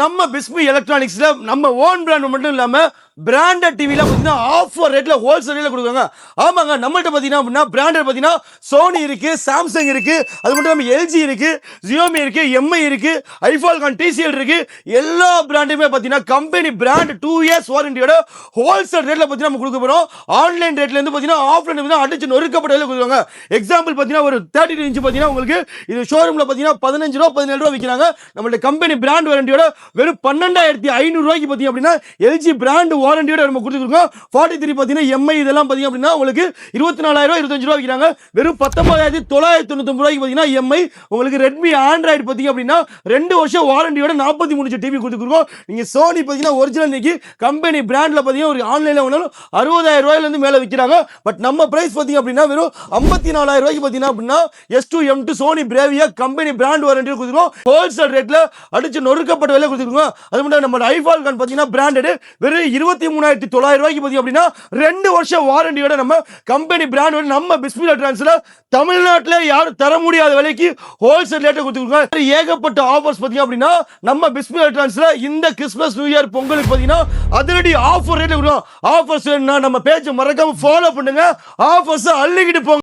நம்ம பிஸ்மி எலக்ட்ரானிக்ஸ்ல நம்ம own brand மட்டும் இல்லாம பிராண்டட் டிவில பாத்தீங்கன்னா ஆஃபர் ரேட்ல ஹோல்சேல் ரேட்ல கொடுக்குறாங்க. ஆமாங்க, நம்மள்ட்ட பாத்தீங்கன்னா பிராண்டட் பாத்தீங்கன்னா சோனி இருக்கு, சாம்சங் இருக்கு, அது மட்டும் இல்லாம எல்ஜி இருக்கு, ஜியோமி இருக்கு, எம்ஐ இருக்கு, ஐஃபால்கான் டிசிஎல் இருக்கு. எல்லா பிராண்டுமே பாத்தீங்கன்னா கம்பெனி பிராண்ட் 2 இயர்ஸ் வாரண்டியோட ஹோல்சேல் ரேட்ல பாத்தீங்கன்னா நம்ம கொடுக்க போறோம். ஆன்லைன் ரேட்ல இருந்து பாத்தீங்கன்னா ஆஃப்லைன் வந்து அடிச்சு நொறுக்கப்பட்ட விலையில கொடுக்குறாங்க. எக்ஸாம்பிள் பாத்தீங்கன்னா ஒரு 32 இன்ச் பாத்தீங்கன்னா உங்களுக்கு இது ஷோரூம்ல பாத்தீங்கன்னா 15 ரூபா 17 ரூபா விற்கிறாங்க. நம்மளுடைய கம்பெனி பிராண்ட் வாரண்டியோட வெறும் 12,500 ரூபாய்க்கு பாத்தீங்க அப்படின்னா எல்ஜி பிராண்ட் வாரண்டியோட நம்ம கொடுத்துருக்கோம். 43 பாத்தீங்கன்னா எம்ஐ இதெல்லாம் பாத்தீங்க அப்படின்னா உங்களுக்கு 24,000 ரூபாய் 25 ரூபாய் விற்கிறாங்க. வெறும் 19,999 ரூபாய்க்கு பாத்தீங்கன்னா எம்ஐ. உங்களுக்கு ரெட்மி ஆண்ட்ராய்டு பாத்தீங்க அப்படின்னா 2 வருஷம் வாரண்டியோட 43 டிவி கொடுத்துருக்கோம். நீங்க சோனி பாத்தீங்கன்னா ஒரிஜினல் இன்னைக்கு கம்பெனி பிராண்ட்ல பாத்தீங்கன்னா ஒரு ஆன்லைன்ல வாங்கினாலும் 60,000 ரூபாயில இருந்து மேல விற்கிறாங்க. பட் நம்ம பிரைஸ் பாத்தீங்க அப்படின்னா வெறும் 54,000 ரூபாய்க்கு பாத்தீங்கன்னா அப்படின்னா S2 M2 Sony Bravia company brand warranty கொடுத்துருக்கோம். ஹோல்சேல் ரேட்ல அடிச்சு நொறுக்கப்பட்ட விலை கொடுத்துருக்கோம். அது மட்டும் நம்ம ஐஃபால்கான் பாத்தீங்கன்னா பிராண்டட் வெறும் 23,900 ரூபாய்க்கு பாத்தீங்க அப்படின்னா 2 வருஷம் வாரண்டியோட நம்ம கம்பெனி பிராண்ட் நம்ம பிஸ்மி எலக்ட்ரானிக்ஸ்ல தமிழ்நாட்டில் யாரும் தர முடியாத விலைக்கு ஹோல்சேல் ரேட்டை கொடுத்துருக்கோம். ஏகப்பட்ட ஆஃபர்ஸ் பாத்தீங்க அப்படின்னா நம்ம பிஸ்மி எலக்ட்ரானிக்ஸ்ல இந்த கிறிஸ்மஸ் நியூ இயர் பொங்கலுக்கு பாத்தீங்கன்னா அதிரடி ஆஃபர் ரேட்ல கொடுக்கும். ஆஃபர்ஸ் நம்ம பேஜ் மறக்காம ஃபாலோ பண்ணுங்க. ஆஃபர்ஸ் அள்ளிக்கிட்டு போங்க.